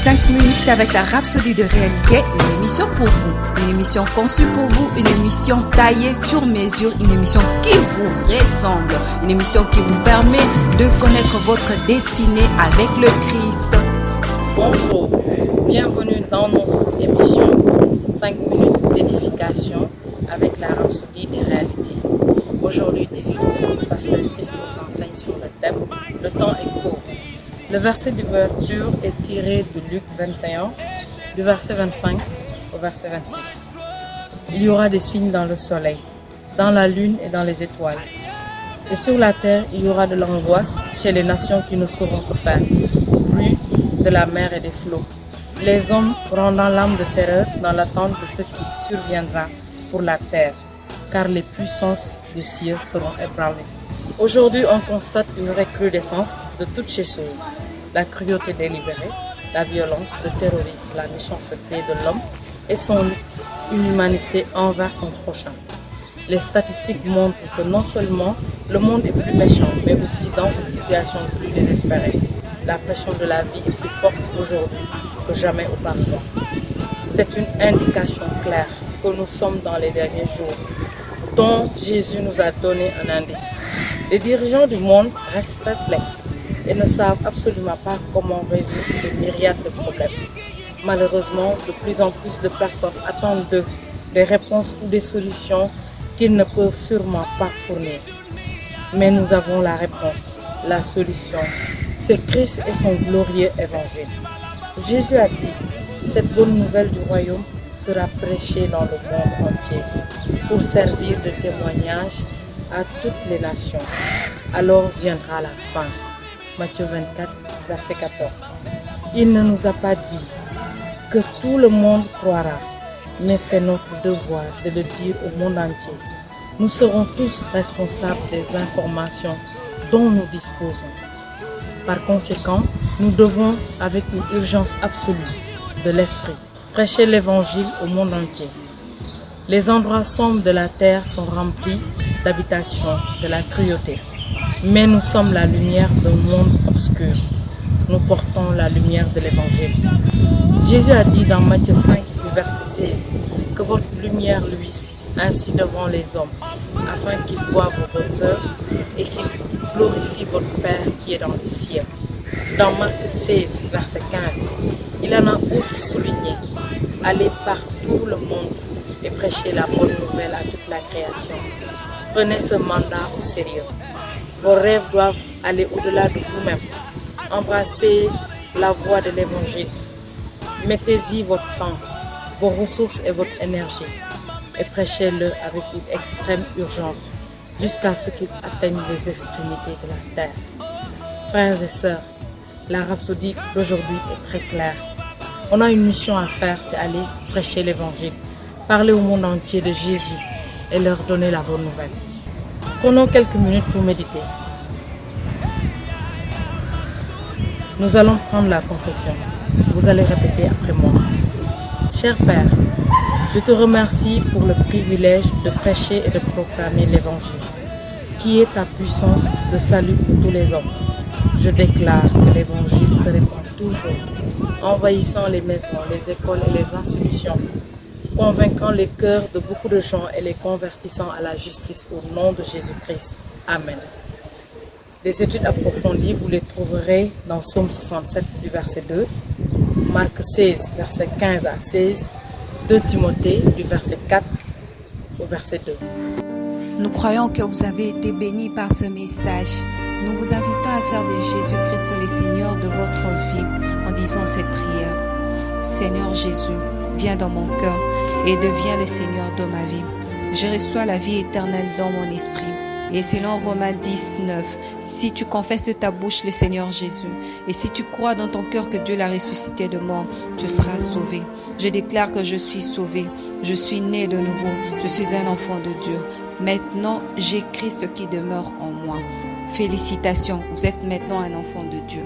5 minutes avec la Rhapsodie de réalité, une émission pour vous, une émission conçue pour vous, une émission taillée sur mesure, une émission qui vous ressemble, une émission qui vous permet de connaître votre destinée avec le Christ. Bonjour, bienvenue dans notre émission 5 minutes d'édification avec la Rhapsodie des réalités. Aujourd'hui, 18h, Pasteur Christ nous enseigne sur le thème « Le temps est court ». Le verset d'ouverture est tiré de Luc 21, du verset 25 au verset 26. Il y aura des signes dans le soleil, dans la lune et dans les étoiles. Et sur la terre, il y aura de l'angoisse chez les nations qui ne sauront que faire, au bruit de la mer et des flots. Les hommes rendant l'âme de terreur dans l'attente de ce qui surviendra pour la terre, car les puissances des cieux seront ébranlées. Aujourd'hui, on constate une recrudescence de toutes ces choses. La cruauté délibérée, la violence, le terrorisme, la méchanceté de l'homme et son inhumanité envers son prochain. Les statistiques montrent que non seulement le monde est plus méchant, mais aussi dans une situation plus désespérée. La pression de la vie est plus forte aujourd'hui que jamais auparavant. C'est une indication claire que nous sommes dans les derniers jours, dont Jésus nous a donné un indice. Les dirigeants du monde restent perplexes et ne savent absolument pas comment résoudre ces myriades de problèmes. Malheureusement, de plus en plus de personnes attendent d'eux des réponses ou des solutions qu'ils ne peuvent sûrement pas fournir. Mais nous avons la réponse, la solution. C'est Christ et son glorieux évangile. Jésus a dit, cette bonne nouvelle du royaume sera prêchée dans le monde entier pour servir de témoignage à toutes les nations. Alors viendra la fin. Matthieu 24, verset 14. Il ne nous a pas dit que tout le monde croira, mais c'est notre devoir de le dire au monde entier. Nous serons tous responsables des informations dont nous disposons. Par conséquent, nous devons, avec une urgence absolue de l'esprit, prêcher l'évangile au monde entier. Les endroits sombres de la terre sont remplis d'habitations de la cruauté. Mais nous sommes la lumière d'un monde obscur. Nous portons la lumière de l'évangile. Jésus a dit dans Matthieu 5, verset 16, que votre lumière luise ainsi devant les hommes, afin qu'ils voient vos bonnes œuvres et qu'ils glorifient votre Père qui est dans les cieux. Dans Marc 16, verset 15, il en a autre souligné. Allez par tout le monde et prêchez la bonne nouvelle à toute la création. Prenez ce mandat au sérieux. Vos rêves doivent aller au-delà de vous-même. Embrassez la voie de l'évangile. Mettez-y votre temps, vos ressources et votre énergie et prêchez-le avec une extrême urgence jusqu'à ce qu'il atteigne les extrémités de la terre. Frères et sœurs, la rhapsodie d'aujourd'hui est très claire. On a une mission à faire, c'est aller prêcher l'évangile, parler au monde entier de Jésus et leur donner la bonne nouvelle. Prenons quelques minutes pour méditer. Nous allons prendre la confession. Vous allez répéter après moi. Cher Père, je te remercie pour le privilège de prêcher et de proclamer l'évangile, qui est ta puissance de salut pour tous les hommes. Je déclare que l'évangile se répand toujours, envahissant les maisons, les écoles et les institutions, convainquant les cœurs de beaucoup de gens et les convertissant à la justice au nom de Jésus-Christ. Amen. Des études approfondies, vous les trouverez dans Psaume 67 du verset 2, Marc 16, verset 15 à 16, 2 Timothée du verset 4 au verset 2. Nous croyons que vous avez été bénis par ce message. Nous vous invitons à faire de Jésus-Christ le Seigneur de votre vie en disant cette prière. Seigneur Jésus, viens dans mon cœur et deviens le Seigneur de ma vie. Je reçois la vie éternelle dans mon esprit. Et selon Romains 10, 9, si tu confesses de ta bouche le Seigneur Jésus, et si tu crois dans ton cœur que Dieu l'a ressuscité de mort, tu seras sauvé. Je déclare que je suis sauvé, je suis né de nouveau, je suis un enfant de Dieu. Maintenant, j'ai Christ qui demeure en moi. Félicitations, vous êtes maintenant un enfant de Dieu.